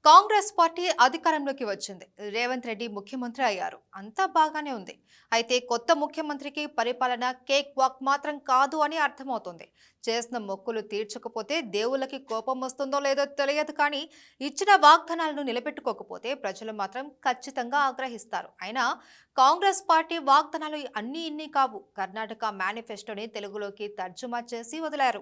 Congress party అధికారంలోకి వచ్చింది. రేవంత్ రెడ్డి ముఖ్యమంత్రి అయ్యారు. అంతా బాగానే ఉంది. అయితే కొత్త ముఖ్యమంత్రికి పరిపాలన కేక్ వాక్ మాత్రం కాదు అని అర్థమవుతుంది. చేసిన మొక్కులు తీర్చకపోతే దేవుళ్ళకి కోపం వస్తుందో లేదో తెలియదు, కానీ ఇచ్చిన వాగ్దానాలను నిలబెట్టుకోకపోతే ప్రజలు మాత్రం ఖచ్చితంగా ఆగ్రహిస్తారు. అయినా కాంగ్రెస్ పార్టీ వాగ్దానాలు అన్నీ ఇన్ని కావు. కర్ణాటక మేనిఫెస్టోని తెలుగులోకి తర్జుమా చేసి వదిలారు.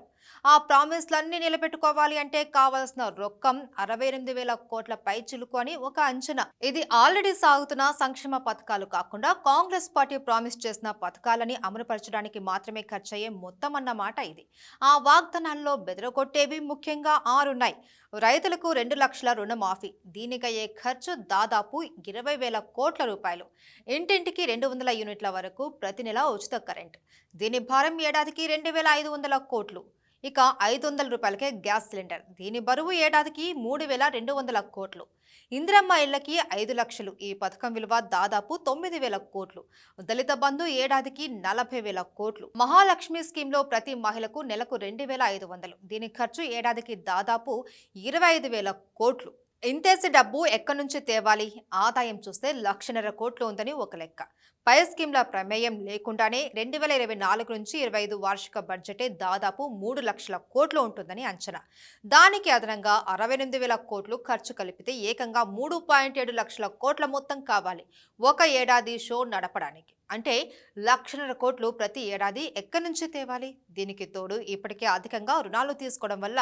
ఆ ప్రామిస్లన్నీ నిలబెట్టుకోవాలి అంటే కావాల్సిన రొక్కం 68,000 కోట్ల పైచిలుకు అని ఒక అంచనా. ఇది ఆల్రెడీ సాగుతున్న సంక్షేమ పథకాలు కాకుండా కాంగ్రెస్ పార్టీ ప్రామిస్ చేసిన పథకాలని అమలుపరచడానికి మాత్రమే ఖర్చయ్యే మొత్తం అన్నమాట ఇది. ఆ వాగ్దానాల్లో బెదరగొట్టేవి ముఖ్యంగా ఆరున్నాయి. రైతులకు 2 లక్షల రుణమాఫీ, దీనికయ్యే ఖర్చు దాదాపు 20,000 కోట్ల రూపాయలు. ఇంటింటికి 200 యూనిట్ల వరకు ప్రతి నెల ఉచిత కరెంట్, దీని భారం ఏడాదికి 2,500 కోట్లు. ఇక 500 రూపాయలకే గ్యాస్ సిలిండర్, దీని బరువు ఏడాదికి 3,200 కోట్లు. ఇందిరమ్మ ఇళ్లకి 5 లక్షలు, ఈ పథకం విలువ దాదాపు 9,000 కోట్లు. దళిత బంధు ఏడాదికి 40,000 కోట్లు. మహాలక్ష్మి స్కీమ్లో ప్రతి మహిళకు నెలకు 2,500, దీని ఖర్చు ఏడాదికి దాదాపు 25,000 కోట్లు. ఇంతేసి డబ్బు ఎక్కడి నుంచి తేవాలి? ఆదాయం చూస్తే 1,50,000 కోట్లు ఉందని ఒక లెక్క. పై స్కీమ్ల ప్రమేయం లేకుండానే 2024 నుంచి 25 వార్షిక బడ్జెటే దాదాపు 3 లక్షల కోట్లు ఉంటుందని అంచనా. దానికి అదనంగా 68,000 కోట్లు ఖర్చు కలిపితే ఏకంగా 3.7 లక్షల కోట్ల మొత్తం కావాలి ఒక ఏడాది షో నడపడానికి. అంటే 1,50,000 కోట్లు ప్రతి ఏడాది ఎక్కడి నుంచి తేవాలి? దీనికి తోడు ఇప్పటికే అధికంగా రుణాలు తీసుకోవడం వల్ల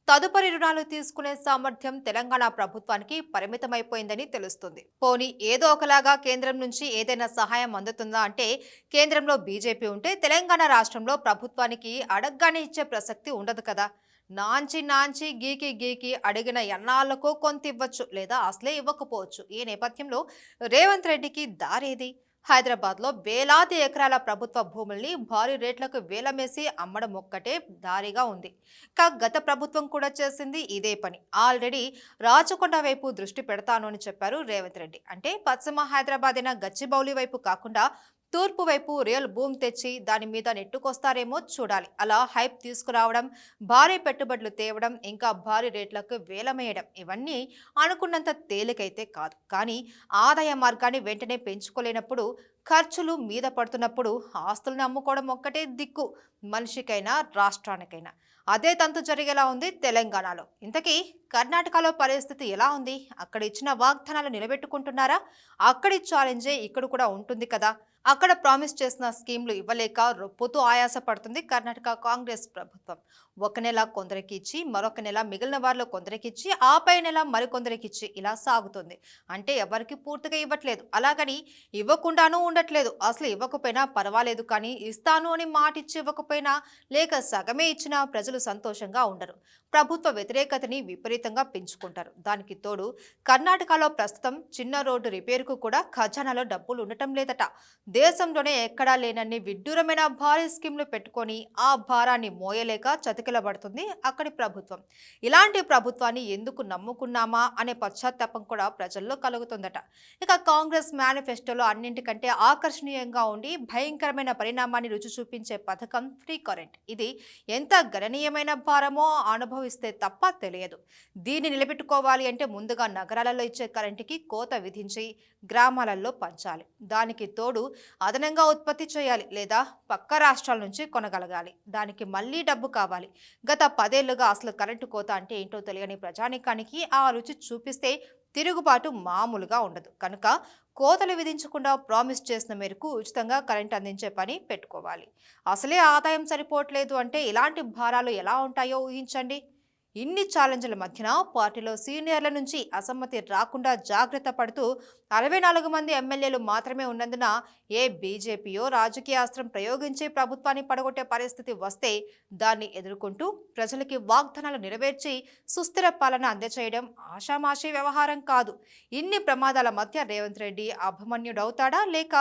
తదుపరి రుణాలు తీసుకునే సామర్థ్యం తెలంగాణ ప్రభుత్వానికి పరిమితమైపోయిందని తెలుస్తుంది. పోనీ ఏదో ఒకలాగా కేంద్రం నుంచి ఏదైనా సహాయం అందుతుందా అంటే, కేంద్రంలో బీజేపీ ఉంటే తెలంగాణ రాష్ట్రంలో ప్రభుత్వానికి అడగ్గానే ఇచ్చే ప్రసక్తి ఉండదు కదా. నాంచి నాంచి గీకి గీకి అడిగిన ఎన్నాళ్లకు కొంత ఇవ్వచ్చు, లేదా అసలే ఇవ్వకపోవచ్చు. ఈ నేపథ్యంలో రేవంత్ రెడ్డికి దారేది? హైదరాబాద్లో వేలాది ఎకరాల ప్రభుత్వ భూముల్ని భారీ రేట్లకు వేలమేసి అమ్మడం ఒక్కటే దారిగా ఉంది. గత ప్రభుత్వం కూడా చేసింది ఇదే పని. ఆల్రెడీ రాచకొండ వైపు దృష్టి పెడతాను అని చెప్పారు రేవంత్ రెడ్డి. అంటే పశ్చిమ హైదరాబాద్ అయిన గచ్చిబౌలి వైపు కాకుండా తూర్పు వైపు రియల్ భూమ్ తెచ్చి దాని మీద నెట్టుకొస్తారేమో చూడాలి. అలా హైప్ తీసుకురావడం, భారీ పెట్టుబడులు తేవడం, ఇంకా భారీ రేట్లకు వేలమేయడం, ఇవన్నీ అనుకున్నంత తేలికైతే కాదు. కానీ ఆదాయ మార్గాన్ని వెంటనే పెంచుకోలేనప్పుడు, ఖర్చులు మీద పడుతున్నప్పుడు ఆస్తులను అమ్ముకోవడం ఒక్కటే దిక్కు మనిషికైనా రాష్ట్రానికైనా. అదే తంతు జరిగేలా ఉంది తెలంగాణలో. ఇంతకీ కర్ణాటకలో పరిస్థితి ఎలా ఉంది? అక్కడ ఇచ్చిన వాగ్దానాలు నిలబెట్టుకుంటున్నారా? అక్కడి ఛాలెంజే ఇక్కడ కూడా ఉంటుంది కదా. అక్కడ ప్రామిస్ చేసిన స్కీమ్లు ఇవ్వలేక రొప్పుతూ ఆయాస పడుతుంది కర్ణాటక కాంగ్రెస్ ప్రభుత్వం. ఒక నెల కొందరికి ఇచ్చి, మరొక నెల మిగిలిన వారిలో కొందరికిచ్చి, ఆపై నెల మరికొందరికిచ్చి ఇలా సాగుతుంది. అంటే ఎవరికి పూర్తిగా ఇవ్వట్లేదు, అలాగని ఇవ్వకుండానూ ఉండట్లేదు. అసలు ఇవ్వకపోయినా పర్వాలేదు, కానీ ఇస్తాను అని మాటిచ్చి ఇవ్వకపోయినా, లేక సగమే ఇచ్చినా ప్రజలు సంతోషంగా ఉండరు. ప్రభుత్వ వ్యతిరేకతని విపరీతంగా పెంచుకుంటారు. దానికి తోడు కర్ణాటకలో ప్రస్తుతం చిన్న రోడ్డు రిపేరుకు కూడా ఖజానాలో డబ్బులు ఉండటం లేదట. దేశంలోనే ఎక్కడా లేనన్ని విడ్డూరమైన భారీ స్కీమ్లు పెట్టుకొని ఆ భారాన్ని మోయలేక చతికిలబడుతుంది అక్కడి ప్రభుత్వం. ఇలాంటి ప్రభుత్వాన్ని ఎందుకు నమ్ముకున్నామా అనే పశ్చాత్తాపం కూడా ప్రజల్లో కలుగుతుందట. ఇక కాంగ్రెస్ మేనిఫెస్టోలో అన్నింటికంటే ఆకర్షణీయంగా ఉండి భయంకరమైన పరిణామాన్ని రుచి చూపించే పథకం ఫ్రీ కరెంట్. ఇది ఎంత గణనీయమైన భారమో అనుభవిస్తే తప్ప తెలియదు. దీన్ని నిలబెట్టుకోవాలి అంటే ముందుగా నగరాలలో ఇచ్చే కరెంటుకి కోత విధించి గ్రామాలలో పంచాలి. దానికి తోడు అదనంగా ఉత్పత్తి చేయాలి, లేదా పక్క రాష్ట్రాల నుంచి కొనగలగాలి. దానికి మళ్లీ డబ్బు కావాలి. గత 10 ఏళ్లుగా అసలు కరెంటు కోత అంటే ఏంటో తెలియని ప్రజానికానికి ఆ రుచి చూపిస్తే తిరుగుబాటు మామూలుగా ఉండదు. కనుక కోతలు విధించకుండా ప్రామిస్ చేసిన మేరకు ఉచితంగా కరెంట్ అందించే పని పెట్టుకోవాలి. అసలే ఆదాయం సరిపోవట్లేదు అంటే ఇలాంటి భారాలు ఎలా ఉంటాయో ఊహించండి. ఇన్ని ఛాలెంజ్ల మధ్యన పార్టీలో సీనియర్ల నుంచి అసమ్మతి రాకుండా జాగ్రత్త పడుతూ 64 మంది ఎమ్మెల్యేలు మాత్రమే ఉన్నందున ఏ బీజేపీయో రాజకీయ అస్త్రం ప్రయోగించి ప్రభుత్వాన్ని పడగొట్టే పరిస్థితి వస్తే దాన్ని ఎదుర్కొంటూ ప్రజలకి వాగ్దానాలు నెరవేర్చి సుస్థిర పాలన అందజేయడం ఆషామాషీ వ్యవహారం కాదు. ఇన్ని ప్రమాదాల మధ్య రేవంత్ రెడ్డి అభిమన్యుడవుతాడా, లేక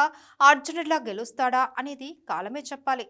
అర్జునుడిలా గెలుస్తాడా అనేది కాలమే చెప్పాలి.